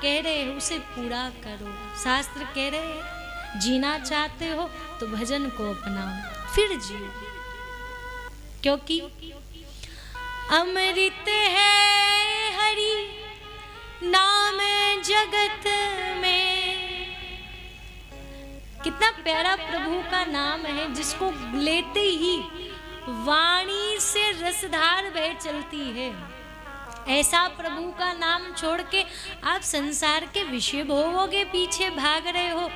कह रहे हैं उसे पूरा करो। शास्त्र कह रहे हैं जीना चाहते हो तो भजन को अपनाओ, फिर जियो, क्योंकि अमृत है हरि नाम जगत में। कितना प्यारा प्रभु का नाम है, जिसको लेते ही वाणी से रसधार बह चलती है। ऐसा प्रभु का नाम छोड़ के आप संसार के विषय भोगों पीछे भाग रहे हो।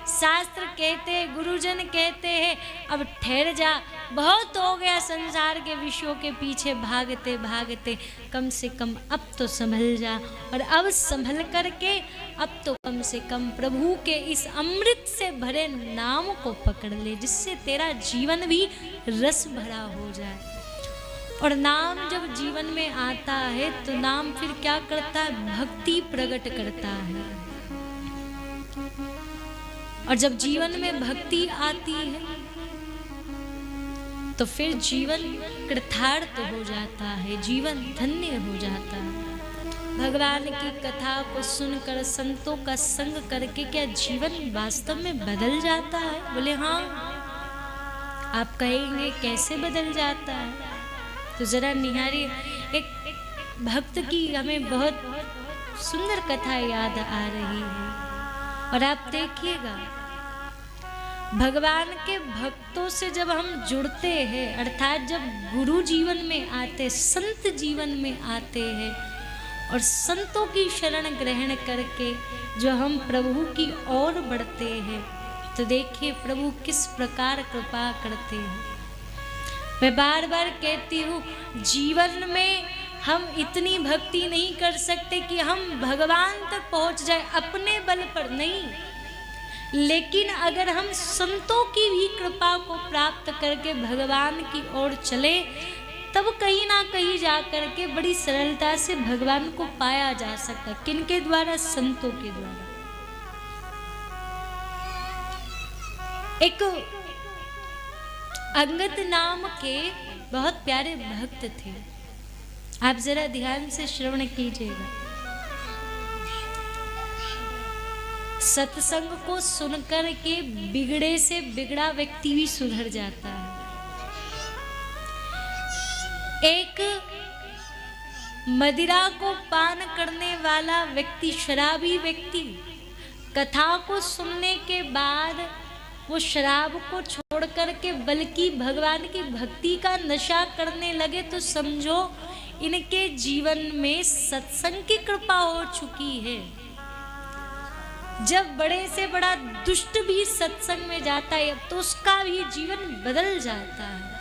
शास्त्र कहते हैं, गुरुजन कहते हैं, अब ठहर जा, बहुत हो गया संसार के विषयों के पीछे भागते भागते, कम से कम अब तो संभल जा। और अब संभल करके अब तो कम से कम प्रभु के इस अमृत से भरे नाम को पकड़ ले, जिससे तेरा जीवन भी रस भरा हो जाए। और नाम जब जीवन में आता है तो नाम फिर क्या करता है, भक्ति प्रकट करता है। और जब जीवन में भक्ति आती है तो फिर जीवन कृतार्थ हो जाता है, जीवन धन्य हो जाता है। भगवान की कथा को सुनकर, संतों का संग करके क्या जीवन वास्तव में बदल जाता है? बोले हाँ। आप कहेंगे कैसे बदल जाता है? तो जरा निहारिए, एक भक्त की हमें बहुत सुंदर कथा याद आ रही है। और आप देखिएगा, भगवान के भक्तों से जब हम जुड़ते हैं, अर्थात जब गुरु जीवन में आते, संत जीवन में आते हैं और संतों की शरण ग्रहण करके जो हम प्रभु की ओर बढ़ते हैं, तो देखिए प्रभु किस प्रकार कृपा करते हैं। मैं बार बार कहती हूँ, जीवन में हम इतनी भक्ति नहीं कर सकते कि हम भगवान तक पहुँच जाए अपने बल पर, नहीं। लेकिन अगर हम संतों की भी कृपा को प्राप्त करके भगवान की ओर चले, तब कहीं ना कहीं जाकर के बड़ी सरलता से भगवान को पाया जा सकता। किनके द्वारा? संतों के द्वारा। एक अंगद नाम के बहुत प्यारे भक्त थे, आप जरा ध्यान से श्रवण कीजिएगा। सत्संग को सुनकर के बिगड़े से बिगड़ा व्यक्ति भी सुधर जाता है। एक मदिरा को पान करने वाला व्यक्ति, शराबी व्यक्ति, कथा को सुनने के बाद वो शराब को छोड़ करके बल्कि भगवान की भक्ति का नशा करने लगे, तो समझो इनके जीवन में सत्संग की कृपा हो चुकी है। जब बड़े से बड़ा दुष्ट भी सत्संग में जाता है तो उसका भी जीवन बदल जाता है।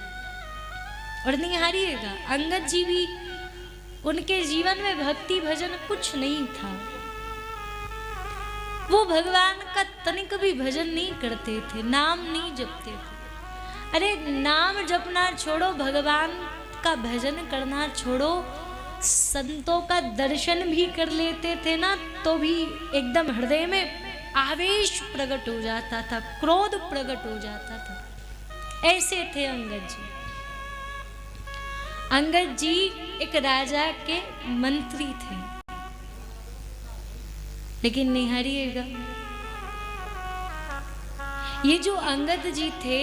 और निहारिएगा, अंगद जी भी, उनके जीवन में भक्ति भजन कुछ नहीं था। वो भगवान का तनिक भी भजन नहीं करते थे, नाम नहीं जपते थे। अरे नाम जपना छोड़ो, भगवान का भजन करना छोड़ो, संतों का दर्शन भी कर लेते थे ना, तो भी एकदम हृदय में आवेश प्रकट हो जाता था, क्रोध प्रकट हो जाता था। ऐसे थे अंगद जी। अंगद जी एक राजा के मंत्री थे। लेकिन निहारिएगा, ये जो अंगद जी थे,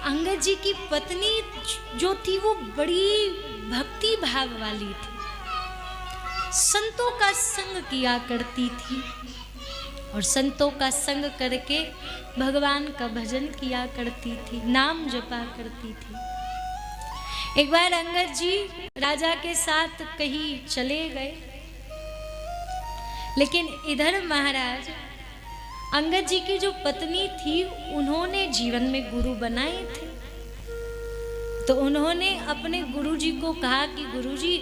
अंगद जी की पत्नी जो थी वो बड़ी भक्ति भाव वाली थी, संतों का संग किया करती थी और संतों का संग करके भगवान का भजन किया करती थी, नाम जपा करती थी। एक बार अंगद जी राजा के साथ कहीं चले गए, लेकिन इधर महाराज अंगद जी की जो पत्नी थी, उन्होंने जीवन में गुरु बनाए थे। तो उन्होंने अपने गुरुजी को कहा कि गुरुजी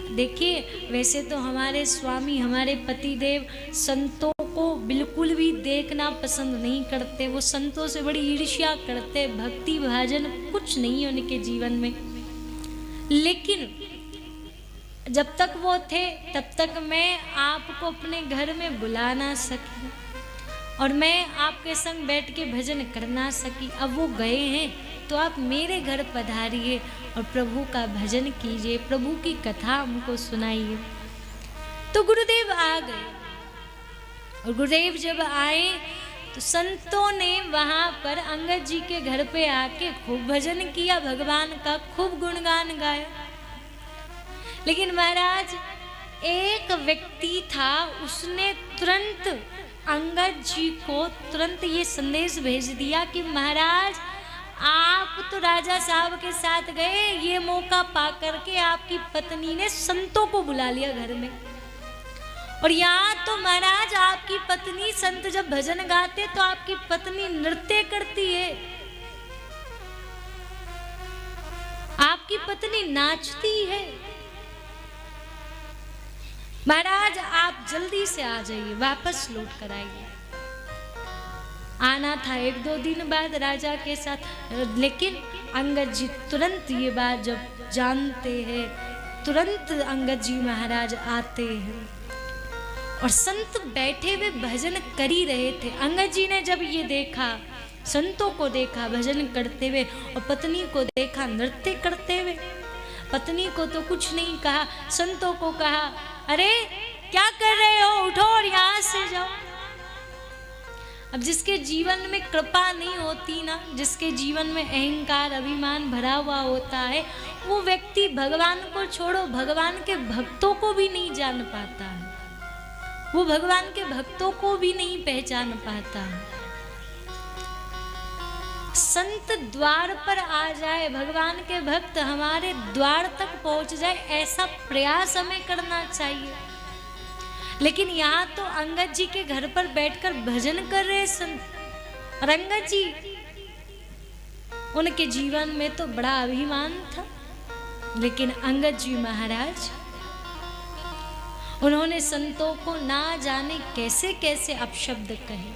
देखिए, वैसे तो हमारे स्वामी, हमारे पतिदेव संतों को बिल्कुल भी देखना पसंद नहीं करते, वो संतों से बड़ी ईर्ष्या करते, भक्ति भजन कुछ नहीं उनके जीवन में। लेकिन जब तक वो थे तब तक मैं आपको अपने घर में बुला ना सकी और मैं आपके संग बैठ के भजन कर ना सकी। अब वो गए हैं तो आप मेरे घर पधारिए और प्रभु का भजन कीजिए, प्रभु की कथा हमको सुनाइए। तो गुरुदेव आ गए और गुरुदेव जब आए तो संतों ने वहां पर अंगद जी के घर पे आके खूब भजन किया, भगवान का खूब गुणगान गाया। लेकिन महाराज एक व्यक्ति था, उसने तुरंत अंगद जी को तुरंत ये संदेश भेज दिया कि महाराज आप तो राजा साहब के साथ गए, ये मौका पा करके आपकी पत्नी ने संतों को बुला लिया घर में। और यहाँ तो महाराज आपकी पत्नी, संत जब भजन गाते तो आपकी पत्नी नृत्य करती है, आपकी पत्नी नाचती है। महाराज आप जल्दी से आ जाइए, वापस लौट कर आइए। आना था 1-2 दिन बाद राजा के साथ, लेकिन अंगद जी तुरंत ये बात जब जानते हैं, तुरंत अंगद जी महाराज आते हैं। और संत बैठे हुए भजन कर ही रहे थे। अंगद जी ने जब ये देखा, संतों को देखा भजन करते हुए और पत्नी को देखा नृत्य करते हुए, पत्नी को तो कुछ नहीं कहा, संतों को कहा अरे क्या कर रहे हो, उठो और यहाँ से जाओ। अब जिसके जीवन में कृपा नहीं होती ना, जिसके जीवन में अहंकार अभिमान भरा हुआ होता है, वो व्यक्ति भगवान को छोड़ो भगवान के भक्तों को भी नहीं जान पाता है, वो भगवान के भक्तों को भी नहीं पहचान पाता है। संत द्वार पर आ जाए, भगवान के भक्त हमारे द्वार तक पहुंच जाए, ऐसा प्रयास हमें करना चाहिए। लेकिन यहाँ तो अंगद जी के घर पर बैठकर भजन कर रहे संत। और अंगद जी, उनके जीवन में तो बड़ा अभिमान था, लेकिन अंगद जी महाराज उन्होंने संतों को ना जाने कैसे कैसे अपशब्द कहे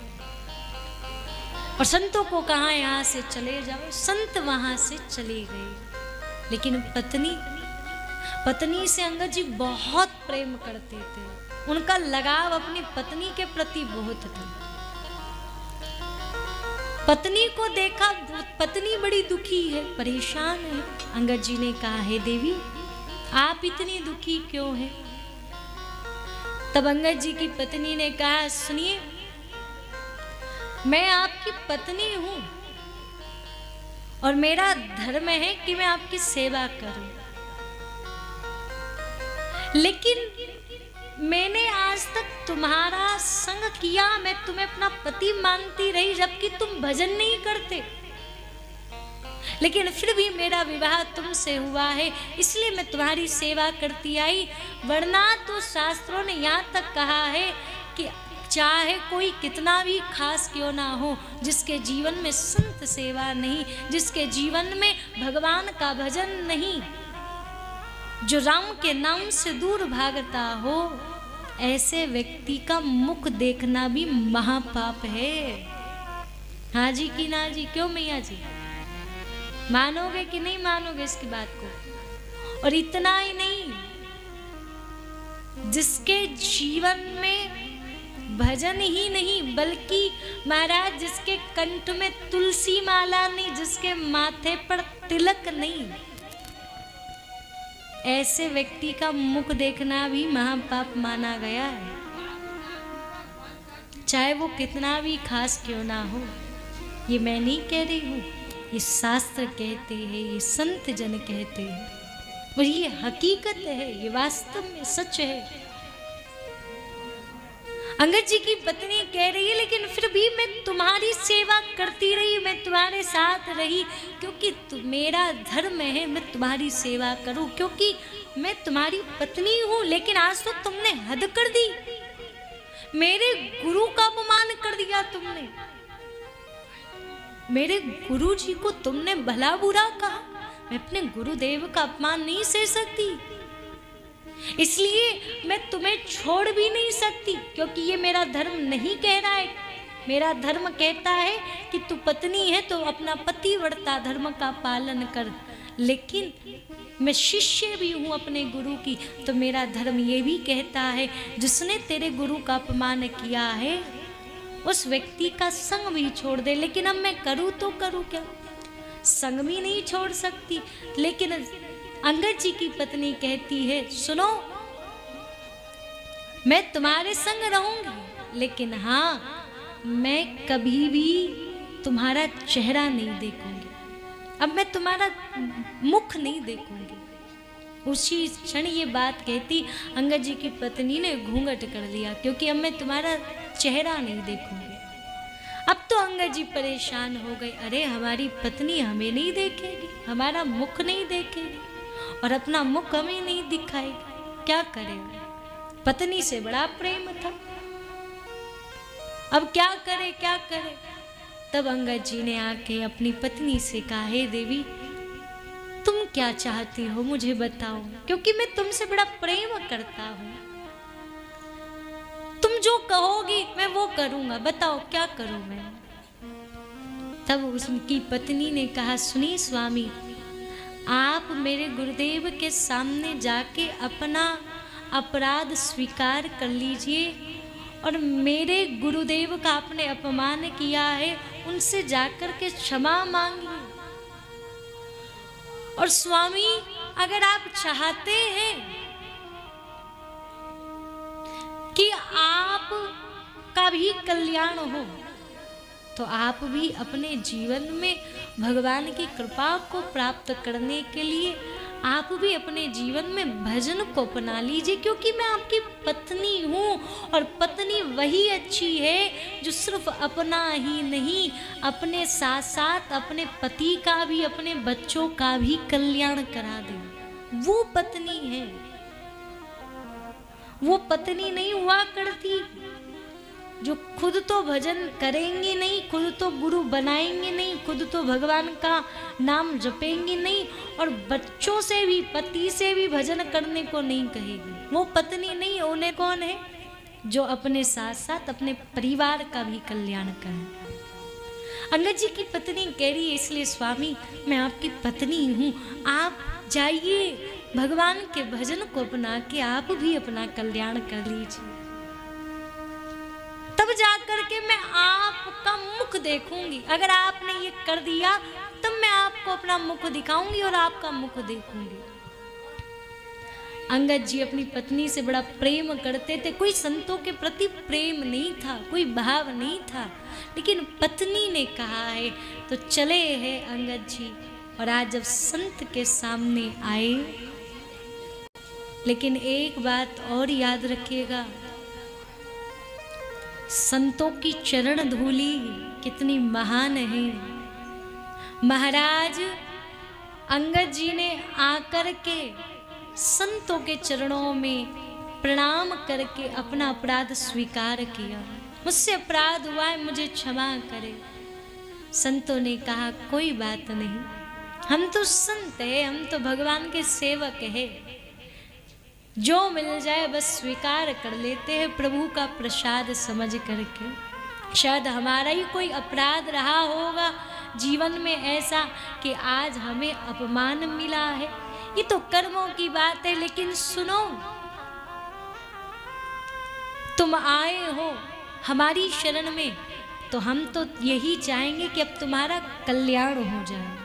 और संतों को कहा यहाँ से चले जाओ। संत वहां से चले गए। लेकिन पत्नी से अंगद जी बहुत प्रेम करते थे, उनका लगाव अपनी पत्नी के प्रति बहुत था। पत्नी को देखा, पत्नी बड़ी दुखी है, परेशान है। अंगद जी ने कहा हे देवी आप इतनी दुखी क्यों हैं? तब अंगद जी की पत्नी ने कहा सुनिए, मैं आपकी पत्नी हूं और मेरा धर्म है कि मैं आपकी सेवा करूं, लेकिन मैंने आज तक तुम्हारा संग किया, मैं तुम्हें अपना पति मानती रही जबकि तुम भजन नहीं करते, लेकिन फिर भी मेरा विवाह तुमसे हुआ है, इसलिए मैं तुम्हारी सेवा करती आई। वरना तो शास्त्रों ने यहाँ तक कहा है कि चाहे कोई कितना भी खास क्यों ना हो, जिसके जीवन में संत सेवा नहीं, जिसके जीवन में भगवान का भजन नहीं, जो राम के नाम से दूर भागता हो, ऐसे व्यक्ति का मुख देखना भी महापाप है। हाँ जी कि ना जी? क्यों मैया जी, मानोगे कि नहीं मानोगे इसकी बात को? और इतना ही नहीं, जिसके जीवन में भजन ही नहीं, बल्कि महाराज जिसके कंठ में तुलसी माला नहीं, जिसके माथे पर तिलक नहीं, ऐसे व्यक्ति का मुख देखना भी महापाप माना गया है, चाहे वो कितना भी खास क्यों ना हो। ये मैं नहीं कह रही हूँ, ये शास्त्र कहते हैं, ये संत जन कहते हैं, और ये हकीकत है, ये वास्तव में सच है। अंगद जी की पत्नी कह रही है लेकिन फिर भी मैं तुम्हारी सेवा करती रही, मैं तुम्हारे साथ रही, क्योंकि मेरा धर्म है मैं तुम्हारी सेवा करूं, क्योंकि मैं तुम्हारी पत्नी हूं। लेकिन आज तो तुमने हद कर दी, मेरे गुरु का अपमान कर दिया तुमने, मेरे गुरु जी को तुमने भला बुरा कहा। मैं अपने गुरुदेव का अपमान नहीं सह सकती, इसलिए मैं तुम्हें छोड़ भी नहीं सकती, क्योंकि ये मेरा धर्म नहीं कह रहा है। मेरा धर्म कहता है कि तू पत्नी है तो अपना पतिव्रता धर्म का पालन कर, लेकिन मैं शिष्य भी हूँ अपने गुरु की, तो मेरा धर्म ये भी कहता है जिसने तेरे गुरु का अपमान किया है उस व्यक्ति का संग भी छोड़ दे। लेकिन अब मैं करूँ तो करूँ क्या, संग भी नहीं छोड़ सकती। लेकिन अंगद जी की पत्नी कहती है सुनो, मैं तुम्हारे संग रहूंगी, लेकिन हाँ, मैं कभी भी तुम्हारा चेहरा नहीं देखूंगी, अब मैं तुम्हारा मुख नहीं देखूंगी। उसी क्षण ये बात कहती अंगद जी की पत्नी ने घूंघट कर लिया, क्योंकि अब मैं तुम्हारा चेहरा नहीं देखूंगी। अब तो अंगद जी परेशान हो गए, अरे हमारी पत्नी हमें नहीं देखेगी, हमारा मुख नहीं देखेगी और अपना मुख हमें नहीं दिखाएगी, क्या करें। पत्नी से बड़ा प्रेम था, अब क्या करे क्या करे। तब अंगद जी ने आके अपनी पत्नी से कहा, हे देवी तुम क्या चाहती हो मुझे बताओ, क्योंकि मैं तुमसे बड़ा प्रेम करता हूं, तुम जो कहोगी मैं वो करूंगा, बताओ क्या करूं मैं। तब उसकी पत्नी ने कहा, सुनिए स्वामी, आप मेरे गुरुदेव के सामने जाके अपना अपराध स्वीकार कर लीजिए और मेरे गुरुदेव का आपने अपमान किया है उनसे जाकर के क्षमा मांगिए। और स्वामी अगर आप चाहते हैं कि आप का भी कल्याण हो तो आप भी अपने जीवन में भगवान की कृपा को प्राप्त करने के लिए आप भी अपने जीवन में भजन को अपना लीजिए, क्योंकि मैं आपकी पत्नी हूँ और पत्नी वही अच्छी है जो सिर्फ अपना ही नहीं अपने साथ साथ अपने पति का भी अपने बच्चों का भी कल्याण करा दे। वो पत्नी है, वो पत्नी नहीं हुआ करती जो खुद तो भजन करेंगी नहीं, खुद तो गुरु बनाएंगे नहीं, खुद तो भगवान का नाम जपेंगी नहीं और बच्चों से भी पति से भी भजन करने को नहीं कहेगी। वो पत्नी नहीं, उन्हें कौन है जो अपने साथ साथ अपने परिवार का भी कल्याण करे। अंगद जी की पत्नी कह रही है, इसलिए स्वामी मैं आपकी पत्नी हूँ, आप जाइए भगवान के भजन को अपना के आप भी अपना कल्याण कर लीजिए, तब जाकर के मैं आपका मुख देखूंगी। अगर आपने ये कर दिया तब मैं आपको अपना मुख दिखाऊंगी और आपका मुख देखूंगी। अंगद जी अपनी पत्नी से बड़ा प्रेम करते थे, कोई संतों के प्रति प्रेम नहीं था, कोई भाव नहीं था, लेकिन पत्नी ने कहा है तो चले हैं अंगद जी। और आज जब संत के सामने आए, लेकिन एक बात और याद रखिएगा, संतों की चरण धूली कितनी महान है। महाराज अंगद जी ने आकर के संतों के चरणों में प्रणाम करके अपना अपराध स्वीकार किया, मुझसे अपराध हुआ है मुझे क्षमा करे। संतों ने कहा कोई बात नहीं, हम तो संत है, हम तो भगवान के सेवक है, जो मिल जाए बस स्वीकार कर लेते हैं प्रभु का प्रसाद समझ करके। शायद हमारा ही कोई अपराध रहा होगा जीवन में ऐसा कि आज हमें अपमान मिला है, ये तो कर्मों की बात है। लेकिन सुनो, तुम आए हो हमारी शरण में तो हम तो यही चाहेंगे कि अब तुम्हारा कल्याण हो जाए।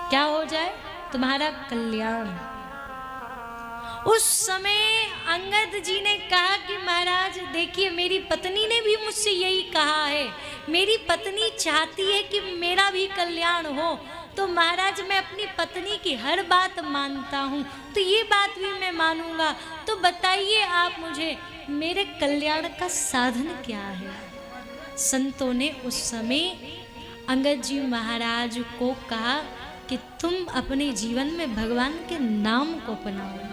क्या हो जाए? तुम्हारा कल्याण। उस समय अंगद जी ने कहा कि महाराज देखिए, मेरी पत्नी ने भी मुझसे यही कहा है, मेरी पत्नी चाहती है कि मेरा भी कल्याण हो, तो महाराज मैं अपनी पत्नी की हर बात मानता हूँ, तो ये बात भी मैं मानूंगा। तो बताइए आप मुझे, मेरे कल्याण का साधन क्या है? संतों ने उस समय अंगद जी महाराज को कहा कि तुम अपने जीवन में भगवान के नाम को अपनाओ।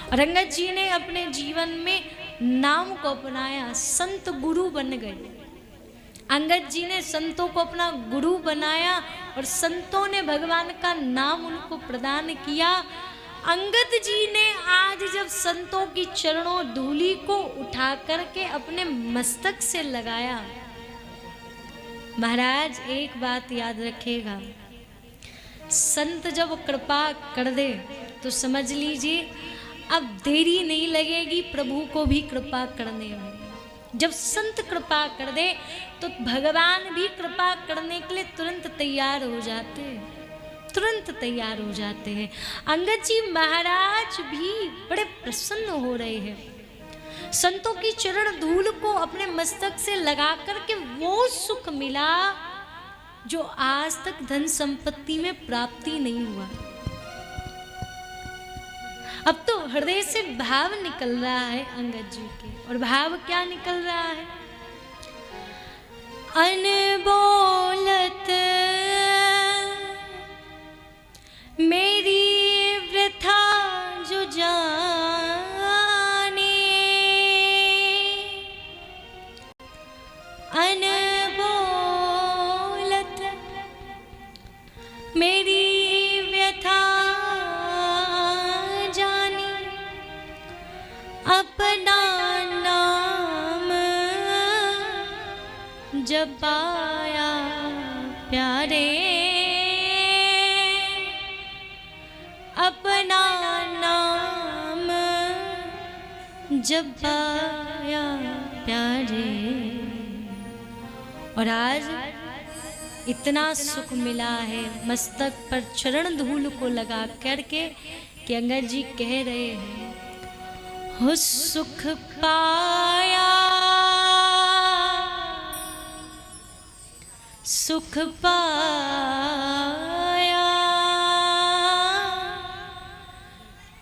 और अंगद जी ने अपने जीवन में नाम को अपनाया, संत गुरु बन गए। अंगद जी ने संतों को अपना गुरु बनाया और संतों ने भगवान का नाम उनको प्रदान किया। अंगद जी ने आज जब संतों की चरणों धूली को उठा करके अपने मस्तक से लगाया, महाराज एक बात याद रखिएगा, संत जब कृपा कर दे तो समझ लीजिए अब देरी नहीं लगेगी प्रभु को भी कृपा करने में। जब संत कृपा कर दे तो भगवान भी कृपा करने के लिए तुरंत तैयार हो जाते हैं, तुरंत तैयार हो जाते हैं। अंगद जी महाराज भी बड़े प्रसन्न हो रहे हैं। संतों की चरण धूल को अपने मस्तक से लगा करके वो सुख मिला जो आज तक धन संपत्ति में प्राप्ति नहीं हुआ। अब तो हृदय से भाव निकल रहा है अंगद जी के, और भाव क्या निकल रहा है? अनबोलत मेरी वृथा जो जाने, अनबोलत मेरी व्यथा जानी, अपना नाम जपाया प्यारे, अपना नाम जपाया प्यारे। और आज इतना सुख मिला है मस्तक पर चरण धूल को लगा करके कि अंगद जी कह रहे हैं, हो सुख पाया, सुख पाया,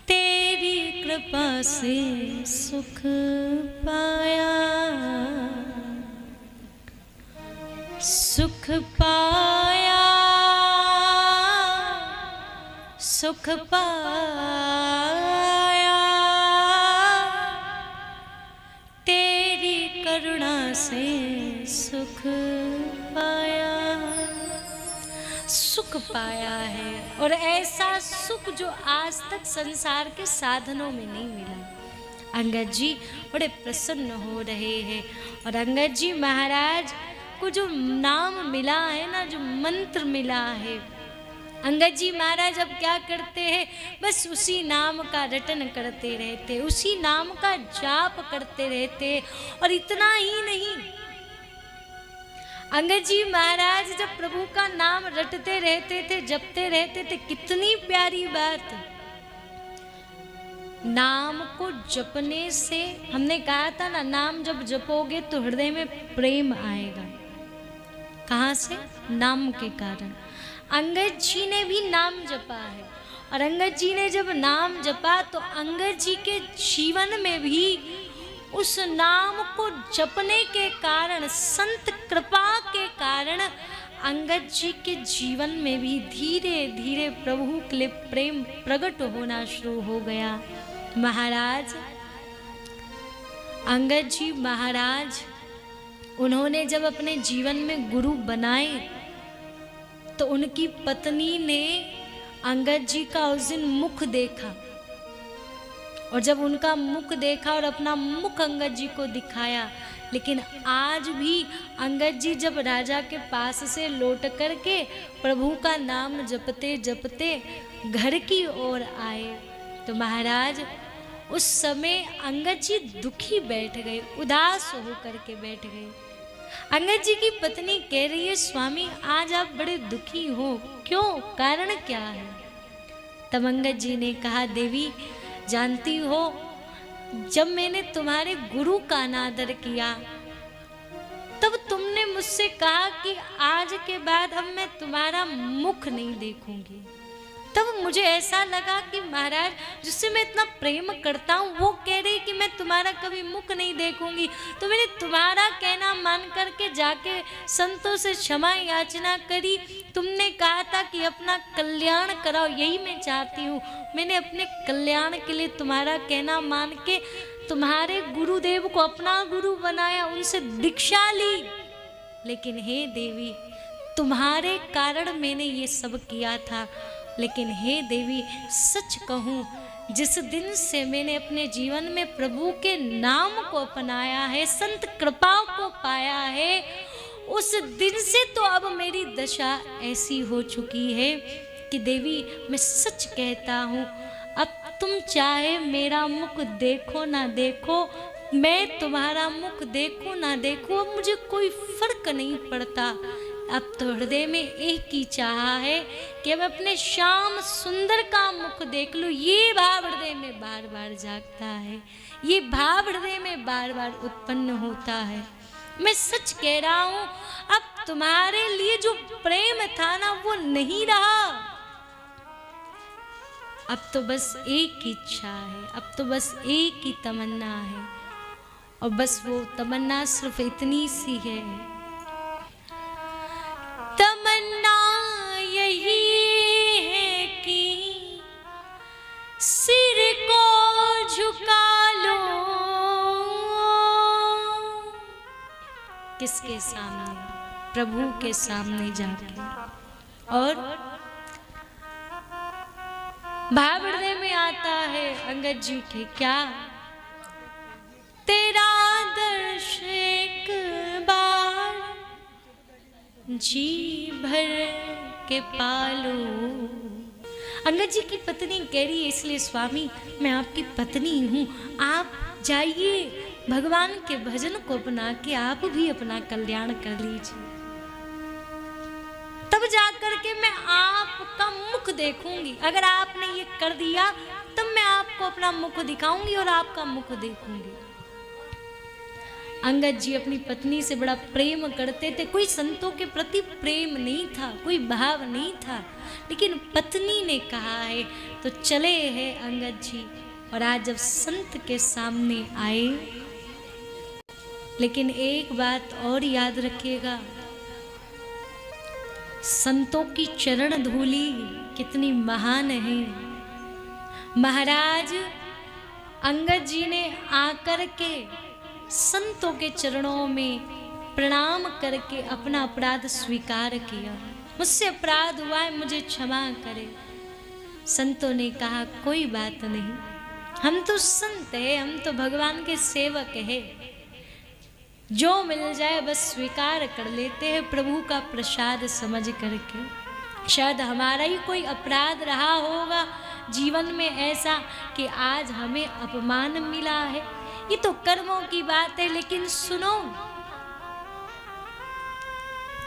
तेरी कृपा से सुख पाया, सुख पाया, सुख पाया, तेरी करुणा से सुख पाया। सुख पाया है, और ऐसा सुख जो आज तक संसार के साधनों में नहीं मिला। अंगद जी बड़े प्रसन्न हो रहे हैं, और अंगद जी महाराज को जो नाम मिला है ना, जो मंत्र मिला है, अंगद जी महाराज अब क्या करते हैं, बस उसी नाम का रटन करते रहते, उसी नाम का जाप करते रहते। और इतना ही नहीं, अंगद जी महाराज जब प्रभु का नाम रटते रहते थे, जपते रहते थे, कितनी प्यारी बात। नाम को जपने से, हमने कहा था ना, नाम जब जपोगे तो हृदय में प्रेम आएगा। कहाँ से? नाम के कारण। अंगद जी ने भी नाम जपा है, और अंगद जी ने जब नाम जपा तो अंगद जी के जीवन में भी उस नाम को जपने के कारण, संत कृपा के कारण, अंगद जी के जीवन में भी धीरे धीरे प्रभु के लिए प्रेम प्रकट होना शुरू हो गया। महाराज अंगद जी महाराज, उन्होंने जब अपने जीवन में गुरु बनाए तो उनकी पत्नी ने अंगद जी का उस दिन मुख देखा, और जब उनका मुख देखा और अपना मुख अंगद जी को दिखाया, लेकिन आज भी अंगद जी जब राजा के पास से लौट करके प्रभु का नाम जपते जपते घर की ओर आए तो महाराज उस समय अंगद जी दुखी बैठ गए, उदास होकर के बैठ गए। अंगद जी की पत्नी कह रही है, स्वामी आज आप बड़े दुखी हो, क्यों, कारण क्या है? तब अंगद जी ने कहा, देवी जानती हो, जब मैंने तुम्हारे गुरु का अनादर किया तब तुमने मुझसे कहा कि आज के बाद अब मैं तुम्हारा मुख नहीं देखूंगी। तब मुझे ऐसा लगा कि महाराज जिससे मैं इतना प्रेम करता हूँ वो कह रही कि मैं तुम्हारा कभी मुख नहीं देखूंगी, तो मैंने तुम्हारा कहना मान करके जाके संतों से क्षमा याचना करी। तुमने कहा था कि अपना कल्याण कराओ, यही मैं चाहती हूँ। मैंने अपने कल्याण के लिए तुम्हारा कहना मान के तुम्हारे गुरुदेव को अपना गुरु बनाया, उनसे दीक्षा ली। लेकिन हे देवी, तुम्हारे कारण मैंने ये सब किया था, लेकिन हे देवी सच कहूँ, जिस दिन से मैंने अपने जीवन में प्रभु के नाम को अपनाया है, संत कृपा को पाया है, उस दिन से तो अब मेरी दशा ऐसी हो चुकी है कि देवी मैं सच कहता हूँ, अब तुम चाहे मेरा मुख देखो ना देखो, मैं तुम्हारा मुख देखो ना देखो, अब मुझे कोई फर्क नहीं पड़ता। अब तो हृदय में एक ही चाह है कि अब अपने श्याम सुंदर का मुख देख लूं। ये भाव हृदय में बार बार जागता है, ये भाव हृदय में बार बार उत्पन्न होता है। मैं सच कह रहा हूं, अब तुम्हारे लिए जो प्रेम था ना वो नहीं रहा। अब तो बस एक ही इच्छा है, अब तो बस एक ही तमन्ना है, और बस वो तमन्ना सिर्फ इतनी सी है, तमन्ना यही है कि सिर को झुका लो। किसके सामने? प्रभु के सामने जाके। और भाव हृदय में आता है अंगद जी के, क्या तेरा दर्श एक बार जी भर के पालो। अंगद जी की पत्नी कह रही है, इसलिए स्वामी मैं आपकी पत्नी हूँ, आप जाइए भगवान के भजन को अपना के आप भी अपना कल्याण कर लीजिए, तब जाकर के मैं आपका मुख देखूंगी। अगर आपने ये कर दिया तब मैं आपको अपना मुख दिखाऊंगी और आपका मुख देखूंगी। अंगद जी अपनी पत्नी से बड़ा प्रेम करते थे, कोई संतों के प्रति प्रेम नहीं था, कोई भाव नहीं था, लेकिन पत्नी ने कहा है तो चले हैं अंगद जी। और आज जब संत के सामने आए, लेकिन एक बात और याद रखिएगा, संतों की चरण धूली कितनी महान है। महाराज अंगद जी ने आकर के संतों के चरणों में प्रणाम करके अपना अपराध स्वीकार किया, मुझसे अपराध हुआ है, मुझे क्षमा करे। संतों ने कहा कोई बात नहीं, हम तो संत हैं, हम तो भगवान के सेवक हैं, जो मिल जाए बस स्वीकार कर लेते हैं प्रभु का प्रसाद समझ करके। शायद हमारा ही कोई अपराध रहा होगा जीवन में ऐसा कि आज हमें अपमान मिला है, ये तो कर्मों की बात है। लेकिन सुनो,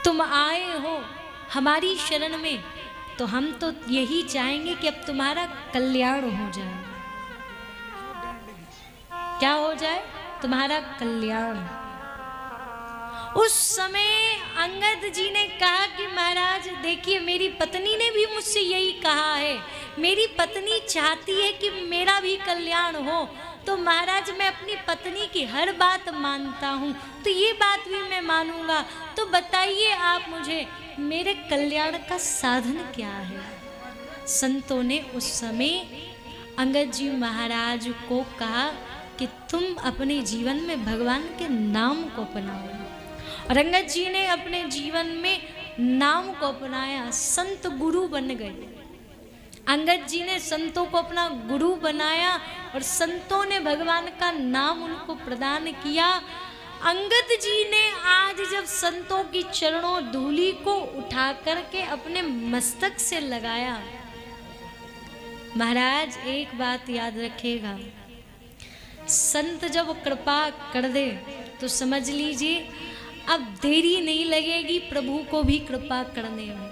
तुम आए हो हमारी शरण में तो हम तो यही चाहेंगे कि अब तुम्हारा कल्याण हो जाए। क्या हो जाए? तुम्हारा कल्याण। उस समय अंगद जी ने कहा कि महाराज देखिए, मेरी पत्नी ने भी मुझसे यही कहा है, मेरी पत्नी चाहती है कि मेरा भी कल्याण हो, तो महाराज मैं अपनी पत्नी की हर बात मानता हूँ, तो ये बात भी मैं मानूंगा। तो बताइए आप मुझे, मेरे कल्याण का साधन क्या है? संतों ने उस समय अंगद जी महाराज को कहा कि तुम अपने जीवन में भगवान के नाम को अपनाओ। और अंगद जी ने अपने जीवन में नाम को अपनाया, संत गुरु बन गए। अंगद जी ने संतों को अपना गुरु बनाया और संतों ने भगवान का नाम उनको प्रदान किया। अंगद जी ने आज जब संतों की चरणों धूली को उठा करके अपने मस्तक से लगाया, महाराज एक बात याद रखेगा, संत जब कृपा कर दे तो समझ लीजिए अब देरी नहीं लगेगी प्रभु को भी कृपा करने में।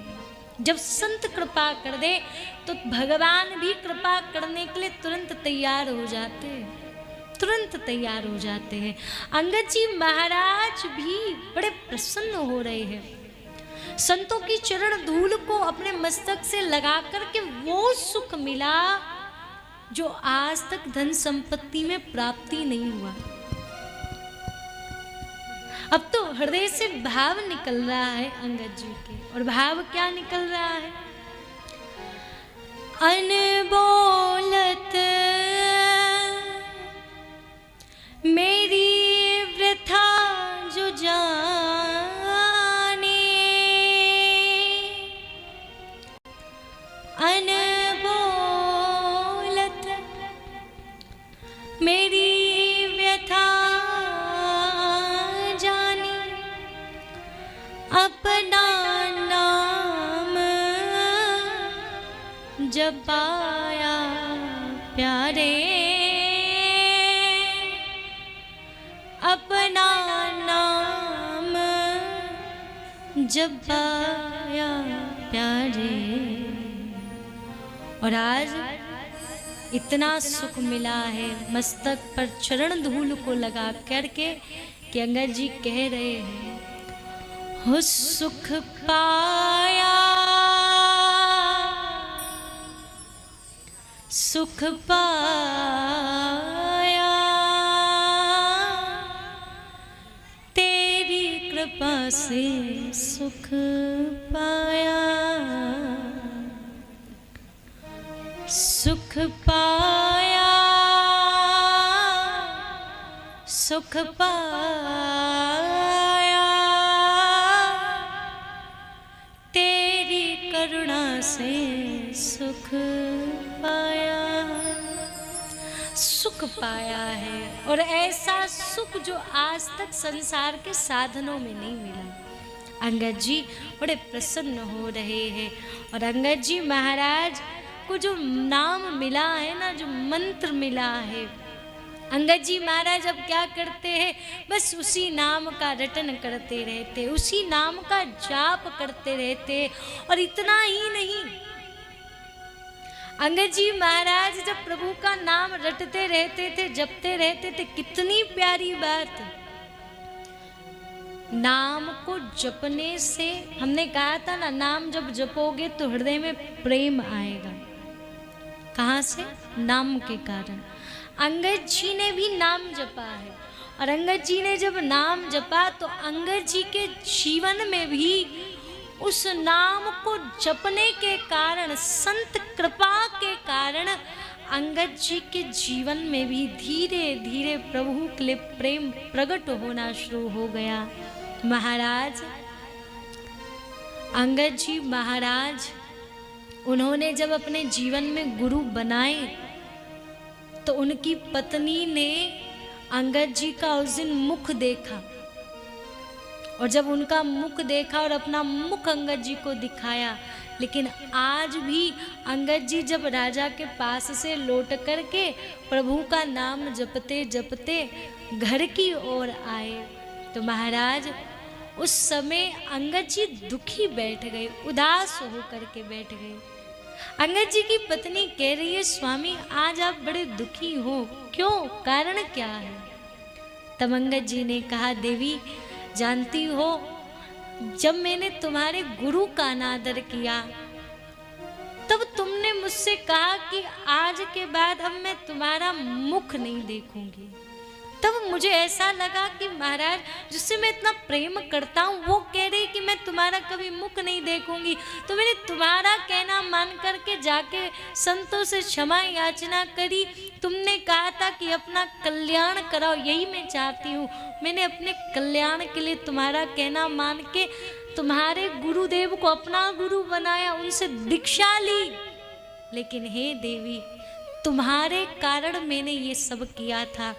जब संत कृपा कर दे तो भगवान भी कृपा करने के लिए तुरंत तैयार हो जाते हैं, तुरंत तैयार हो जाते हैं। अंगद जी महाराज भी बड़े प्रसन्न हो रहे हैं। संतों की चरण धूल को अपने मस्तक से लगा करके वो सुख मिला जो आज तक धन संपत्ति में प्राप्ति नहीं हुआ। अब तो हृदय से भाव निकल रहा है अंगद जी के, और भाव क्या निकल रहा है? अनबोलत मेरी वृथा जो जाने, अनबोलत मेरी व्यथा अपना नाम जपाया प्यारे, अपना नाम जब पाया प्यारे। और आज इतना सुख मिला है मस्तक पर चरण धूल को लगा करके कि अंगद जी कह रहे हैं, हो सुख पाया, सुख पाया, तेरी कृपा से सुख पाया, सुख पाया, सुख पाया, तेरी करुणा से सुख पाया। सुख पाया है, और ऐसा सुख जो आज तक संसार के साधनों में नहीं मिला। अंगद जी बड़े प्रसन्न हो रहे हैं। और अंगद जी महाराज को जो नाम मिला है ना, जो मंत्र मिला है, अंगद जी महाराज अब क्या करते हैं, बस उसी नाम का रटन करते रहते, उसी नाम का जाप करते रहते। और इतना ही नहीं, अंगद जी महाराज जब प्रभु का नाम रटते रहते थे, जपते रहते थे, कितनी प्यारी बात। नाम को जपने से, हमने कहा था ना, नाम जब जपोगे तो हृदय में प्रेम आएगा। कहाँ से? नाम के कारण। अंगद जी ने भी नाम जपा है, और अंगद जी ने जब नाम जपा तो अंगद जी के जीवन में भी उस नाम को जपने के कारण, संत कृपा के कारण, अंगद जी के जीवन में भी धीरे धीरे प्रभु के लिए प्रेम प्रकट होना शुरू हो गया। महाराज अंगद जी महाराज, उन्होंने जब अपने जीवन में गुरु बनाए तो उनकी पत्नी ने अंगद जी का उस दिन मुख देखा, और जब उनका मुख देखा और अपना मुख अंगद जी को दिखाया। लेकिन आज भी अंगद जी जब राजा के पास से लौट करके प्रभु का नाम जपते जपते घर की ओर आए तो महाराज उस समय अंगद जी दुखी बैठ गए, उदास होकर के बैठ गए। अंगद जी की पत्नी कह रही है, स्वामी आज आप बड़े दुखी हो, क्यों, कारण क्या है? तब अंगद जी ने कहा, देवी जानती हो, जब मैंने तुम्हारे गुरु का अनादर किया तब तुमने मुझसे कहा कि आज के बाद अब मैं तुम्हारा मुख नहीं देखूंगी। तब मुझे ऐसा लगा कि महाराज जिससे मैं इतना प्रेम करता हूँ वो कह रही कि मैं तुम्हारा कभी मुख नहीं देखूंगी, तो मैंने तुम्हारा कहना मान करके जाके संतों से क्षमा याचना करी। तुमने कहा था कि अपना कल्याण कराओ, यही मैं चाहती हूँ। मैंने अपने कल्याण के लिए तुम्हारा कहना मान के तुम्हारे गुरुदेव को अपना गुरु बनाया, उनसे दीक्षा ली। लेकिन हे देवी, तुम्हारे कारण मैंने ये सब किया था।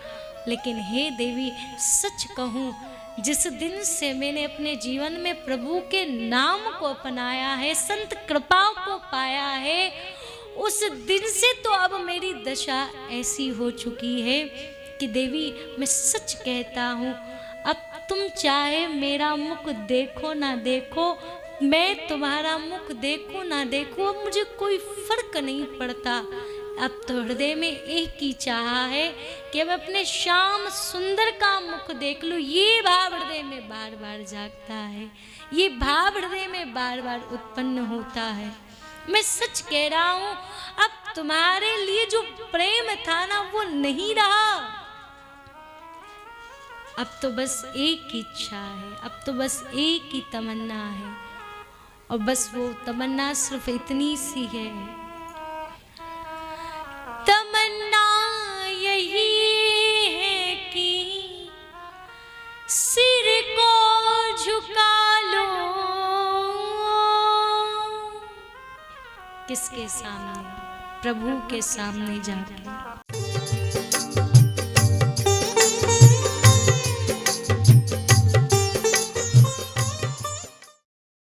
लेकिन हे देवी, सच कहूँ, जिस दिन से मैंने अपने जीवन में प्रभु के नाम को अपनाया है, संत कृपा को पाया है, उस दिन से तो अब मेरी दशा ऐसी हो चुकी है कि देवी मैं सच कहता हूँ, अब तुम चाहे मेरा मुख देखो ना देखो, मैं तुम्हारा मुख देखूं ना देखूं, अब मुझे कोई फर्क नहीं पड़ता। अब तो हृदय में एक ही चाह है कि मैं अपने श्याम सुंदर का मुख देख लूं। ये भाव हृदय में बार बार जागता है, ये भाव हृदय में बार बार उत्पन्न होता है। मैं सच कह रहा हूं, अब तुम्हारे लिए जो प्रेम था ना वो नहीं रहा। अब तो बस एक ही इच्छा है, अब तो बस एक ही तमन्ना है, और बस वो तमन्ना सिर्फ इतनी सी है, तमन्ना यही है कि सिर को झुका लो। किसके सामने? प्रभु के सामने जाके।